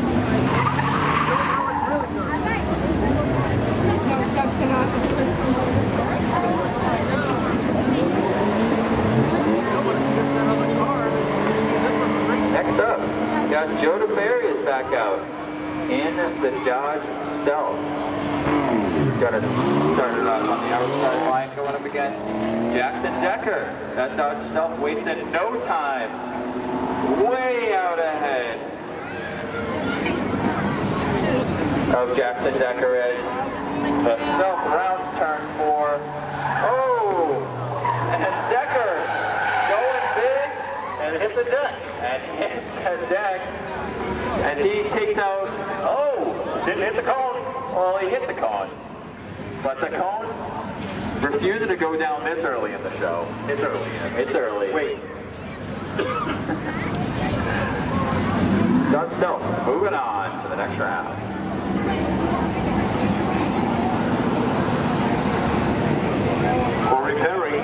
Next up, we got Joe DeFerius back out in the Dodge Stealth. Got it started off on the outside line going up against Jackson Decker. That Dodge Stealth wasted no time. Way out ahead of Jackson Decker as the Stealth rounds turn 4. Oh! And Decker going big And hit the deck. and hit the deck. And he takes out, oh! Didn't hit the cone. Well, he hit the cone. But the cone refused to go down this early in the show. It's early. It's early. Wait. Doug Stowe moving on to the next round. Corey Perry.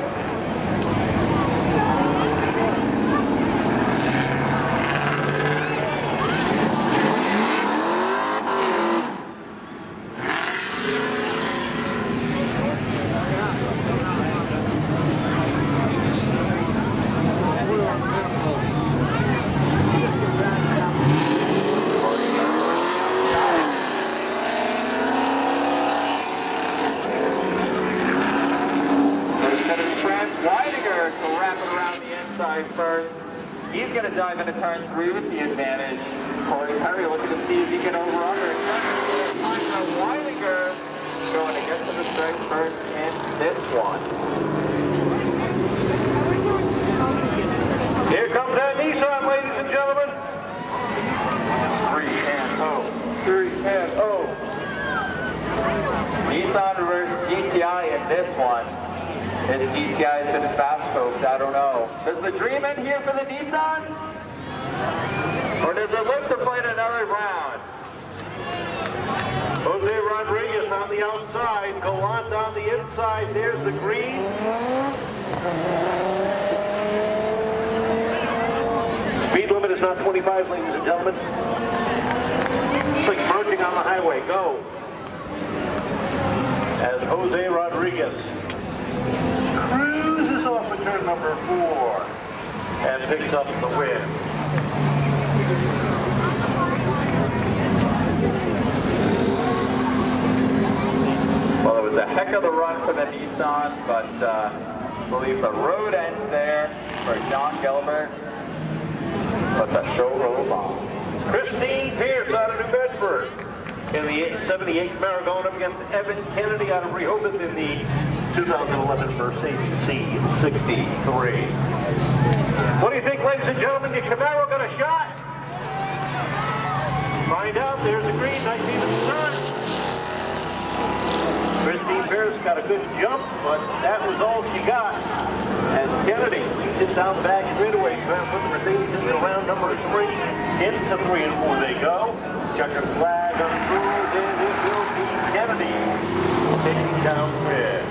First. He's going to dive into turn 3 with the advantage. Corey Perry looking to see if he can over-under. Weidinger going to get to the strike first in this one. Here comes that Nissan, ladies and gentlemen. 3 and 0. Nissan versus GTI in this one. This GTI has been fast, folks. I don't know. Does the dream end here for the Nissan? Or does it look to fight another round? Jose Rodriguez on the outside. Gallant on the inside. There's the green. Speed limit is not 25, ladies and gentlemen. It's like merging on the highway. Go. As Jose Rodriguez cruises off of turn number 4 and picks up the win. Well, it was a heck of a run for the Nissan, but I believe the road ends there for John Gilbert. But the show rolls on. Christine Pierce out of New Bedford in the 78 Camaro going up against Evan Kennedy out of Rehoboth in the 2011 Mercedes C63. What do you think, ladies and gentlemen? Your Camaro got a shot? Find out. There's the green. Nice even sun. Christine Bears got a good jump, but that was all she got. As Kennedy sits down back straightaway, trying to put the Mercedes into round number 3. Into 3 and 4 they go. Checker flag on through, and it will be Kennedy taking down red.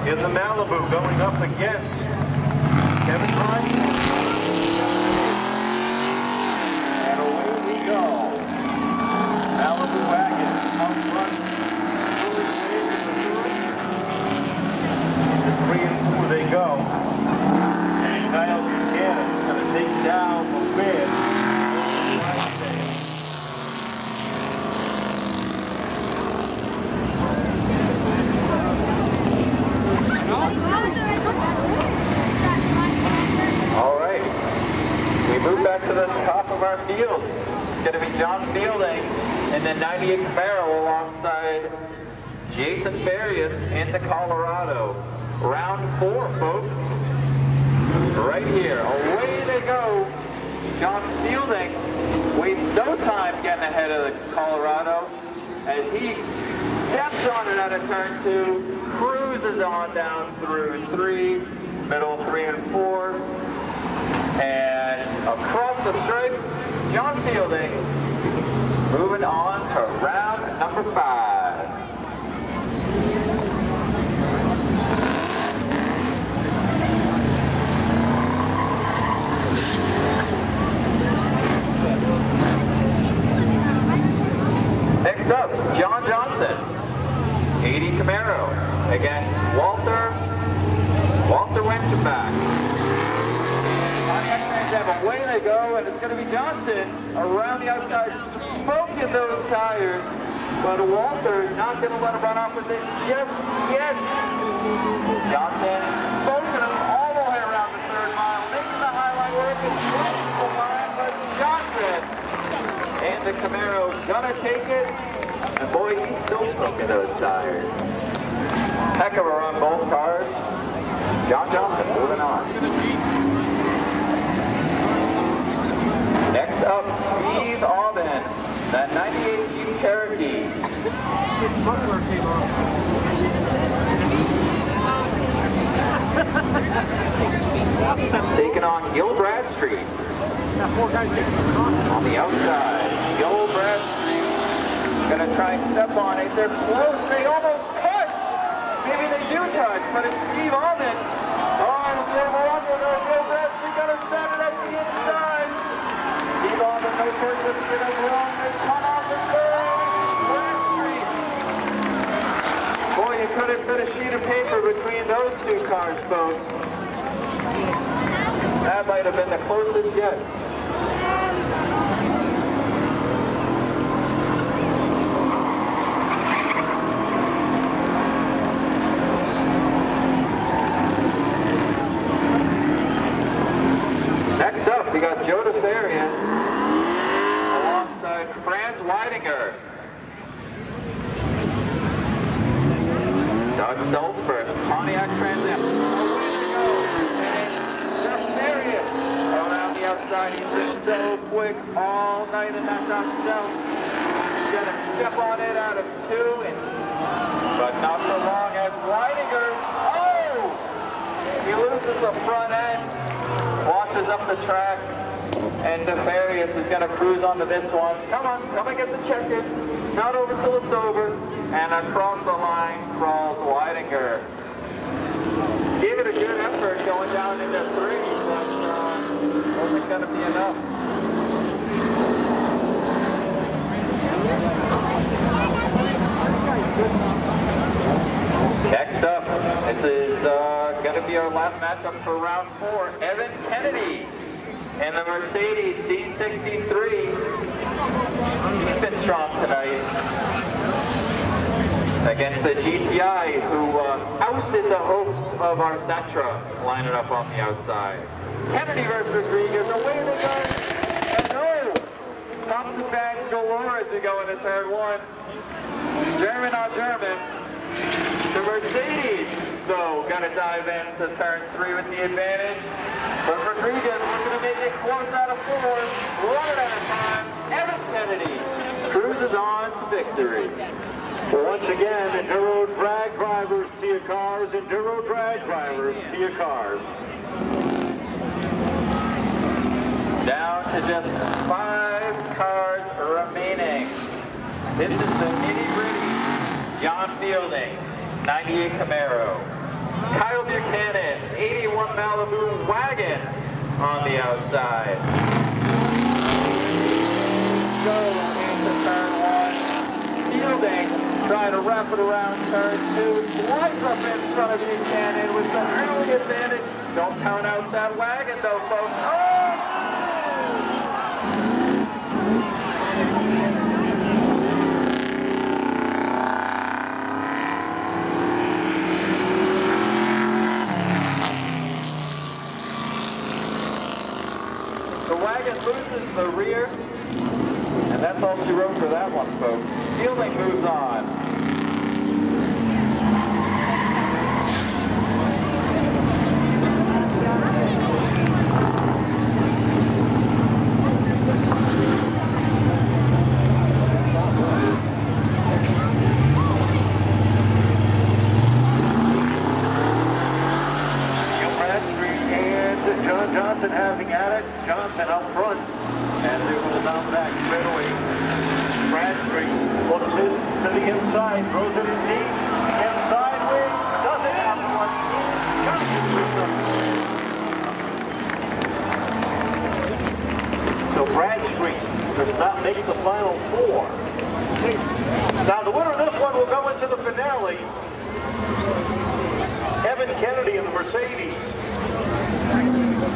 In the Malibu going up against Kevin Price. And away we go. Malibu wagon out front. Into 3 and 4 they go. And Kyle Buchanan's going to take down the win. All right, we move back to the top of our field. It's going to be John Fielding in the 98 Camaro alongside Jason Farias in the Colorado. Round 4, folks. Right here, away they go. John Fielding wastes no time getting ahead of the Colorado as he steps on it out of turn 2, cruises on down through 3, middle 3 and 4, and across the stripe, John Fielding moving on to round number 5. Next up, Jon Johnson, 80 Camaro against Walter Winterback. Away they go, and it's going to be Johnson around the outside, smoking those tires. But Walter not going to let him run off with it just yet. Johnson smoking him all the way around the 3rd mile, making the highlight work. It's beautiful line, but Johnson and the Camaro gonna take it. And boy, he's still smoking those tires. Heck of a run, both cars. Jon Johnson moving on. Next up, Steve Aubin, that 98 Jeep Cherokee. Taking on Gil Bradstreet. On the outside, Gil Bradstreet gonna try and step on it. They're close, they almost touch. Maybe they do touch, but it's Steve Aubin. Oh, Gil Bradstreet gonna set it at the inside. Steve Aubin, no choice but to get as long as come off the third. Bradstreet. Boy, you couldn't fit a sheet of paper between those 2 cars, folks. That might have been the closest yet. Next up, we got Joe DeFarian alongside Franz Weidinger. Doug Stoltzfus, Pontiac Trans Am. DeFarian around the outside. He's been so quick all night in that top step. He's going to step on it out of 2, but not for long as Weidinger. Oh! He loses the front end. Launches up the track, and DeFarian is going to cruise onto this one. Come on, come and get the check-in. Not over till it's over. And across the line crawls Weidinger. Gave it a good effort going down into 3, but wasn't going to be enough. Next up, this is going to be our last matchup for round 4. Evan Kennedy And the Mercedes C63, he's been strong tonight against the GTI, who ousted the hopes of our Sentra lining up on the outside. Kennedy versus Rodriguez, away they go. And no! Pumps and bangs galore as we go into turn one. German on German. The Mercedes, though, gonna dive into turn three with the advantage. But Rodriguez looking to make it close out of four. One at a time. Evan Kennedy cruises on to victory. Once again, enduro drag drivers to your cars, enduro drag drivers to your cars. Down to just 5 cars remaining. This is the nitty-gritty. John Fielding, 98 Camaro. Kyle Buchanan, 81 Malibu wagon on the outside. Go into turn one. Fielding trying to wrap it around turn two. Slides up in front of Buchanan with the early advantage. Don't count out that wagon though, folks. Oh! The wagon loses the rear, and that's all she wrote for that one, folks. Fielding moves on. Jon Johnson having at it. Johnson up front as they will down the back straightaway. Bradstreet looks it to the inside, throws it in deep. Inside wing, doesn't have one. Johnson moves up. So Bradstreet does not make the final four. Now the winner of this one will go into the finale. Evan Kennedy in the Mercedes.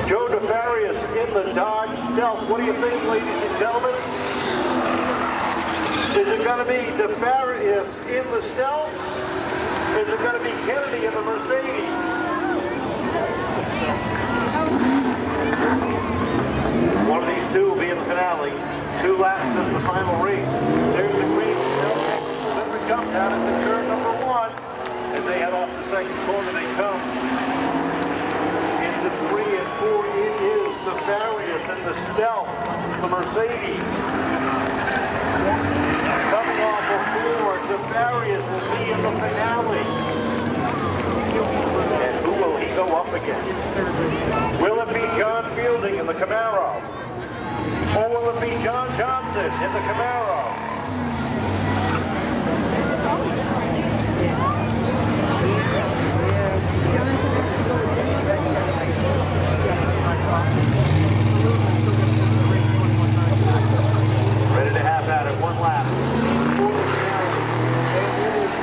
Joe DeFarius in the Dodge Stealth. What do you think, ladies and gentlemen? Is it going to be DeFarius in the Stealth? Is it going to be Kennedy in the Mercedes? One of these two will be in the finale. 2 laps of the final race. There's the green Stealth. Then we come down at the turn number 1. As they head off the second corner, they come. The 3 and 4, it is the Farius and the Stealth, the Mercedes. Coming off of 4, the Farius will be in the finale. And who will he go up against? Will it be John Fielding in the Camaro? Or will it be Jon Johnson in the Camaro? Ready to have that at 1 lap.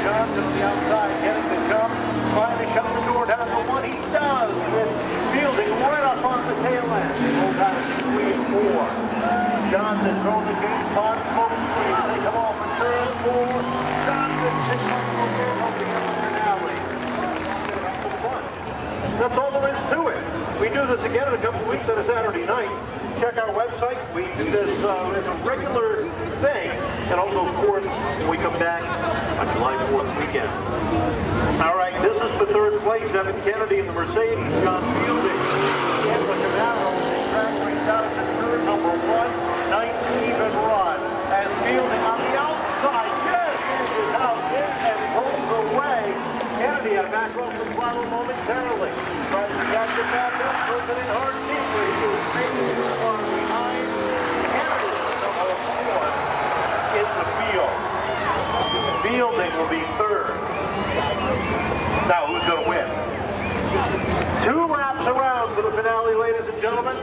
Johnson on the outside, getting the jump, trying to shut the door down for 1. He does, with Fielding right up on the tail end. Goes out of 3 and 4. Johnson throwing the game on smoke screen. They come off in turn 4. Johnson picks up the game, hoping in the finale. That's all there is to it. We do this again in a couple of weeks on a Saturday night. Check our website. We do this as a regular thing. And also, of course, we come back on July 4th weekend. All right, this is the 3rd place. Evan Kennedy in the Mercedes. John Fielding in the Camaro. They track out at the turn number 1. Nice even run. And Fielding on the outside. Yes, is out in and pulls away. Kennedy had a back off the throttle momentarily. Tries to catch it back up, puts it in hard deeply. He was maybe too far behind. Kennedy, number 4, in the field. Fielding will be 3rd. Now, who's going to win? 2 laps around for the finale, ladies and gentlemen.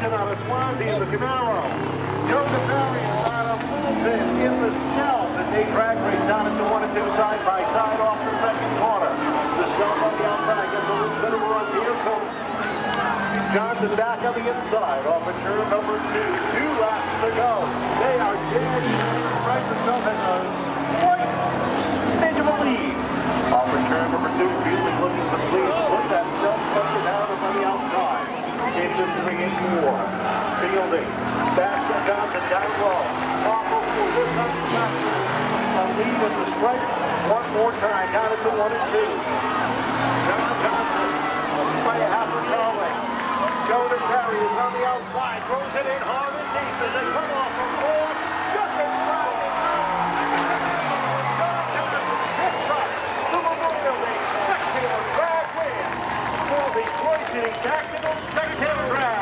Johnson out of Swansea in the Camaro. Joe DeFarius out of Fulton in the Stealth. The day drag race down into 1 and 2 side by side off the second corner. The Stealth on the outside gets a little bit of a run here. Johnson back on the inside off of turn number 2. 2 laps to go. They are dead. Right, the Stealth has a slight edge of a lead. Off of turn number 2, Fielding looking for the lead. Put that Stealth cluster down on the outside. Into 3 and 4. Fielding back to Johnson down low. Off of this time a lead at the stripe. One more time down into 1 and 2. Jon Johnson by a half a collar. Joe DeFarius on the outside. Throws it in hard and deep as they come off from 4. Just in front. Jon Johnson hits up to Memorial Day Spectator drag win for the Troy City Tactical Spectator drag.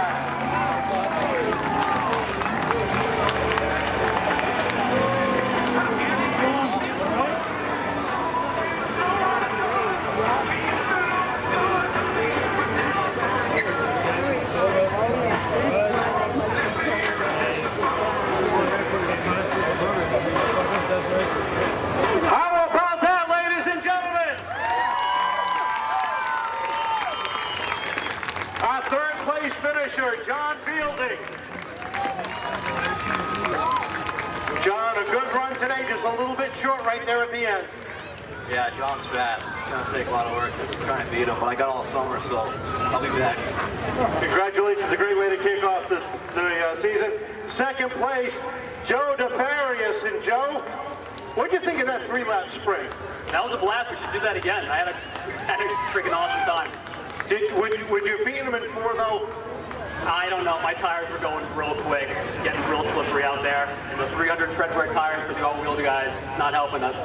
How about that, ladies and gentlemen? Our third place finisher, John Fielding. John, a good run today, just a little bit short right there at the end. Yeah, John's fast. It's going to take a lot of work to try and beat him, but I got all summer, so I'll be back. Congratulations, a great way to kick off the season. Second place, Joe DeFarius. And Joe, what'd you think of that 3-lap sprint? That was a blast. We should do that again. I had a freaking awesome time. Would you beat him in 4 though? I don't know. My tires were going real quick, getting real slippery out there. And the 300 treadwear tires for the all-wheel guys not helping us.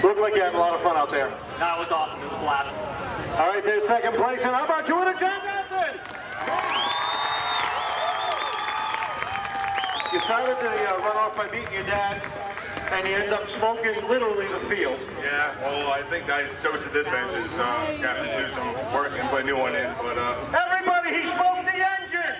Looked like you had a lot of fun out there. No, it was awesome. It was a blast. All right, there's second place. And how about you winner, Jon Johnson? You started to run off by beating your dad, and you end up smoking literally the field. Yeah, well, I think I chose to this engine, so I have to do some work and put a new one in. But Everybody, he smoked the engine!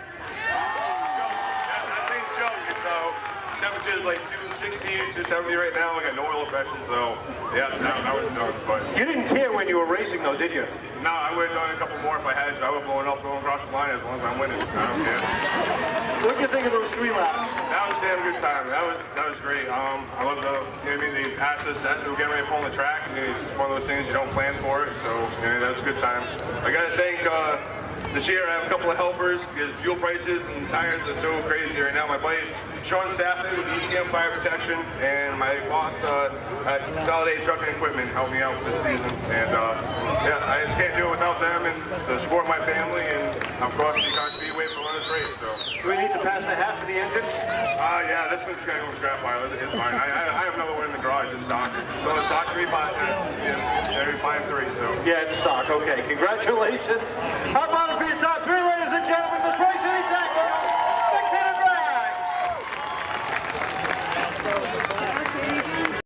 I think joking, so temperature's like 260, 270 right now. I got no oil pressure, so yeah, I was done. But You didn't care when you were racing, though, did you? no, I would have done a couple more if I had to. I would have blown up, going across the line as long as I'm winning. I don't care. What'd you think of those 3 laps? That was a damn good time. That was great. I love the, you know what I mean, the passes as we were getting ready to pull on the track. And it's one of those things you don't plan for it. So, you know, that was a good time. I got to thank this year I have a couple of helpers because fuel prices and tires are so crazy right now. My buddies Sean Stafford with ECM Fire Protection and my boss at Consolidated Trucking Equipment helped me out this season. And yeah, I just can't do it without them and the support of my family and of course Seekonk Speedway for running this race. So. Do we need to pass the hat for the engine? Yeah, this one's gonna go with scrap pile. It's fine. I have another one in the garage. It's stock. So it's stock every 5-3. So Yeah, it's stock. Okay, congratulations. How about it for your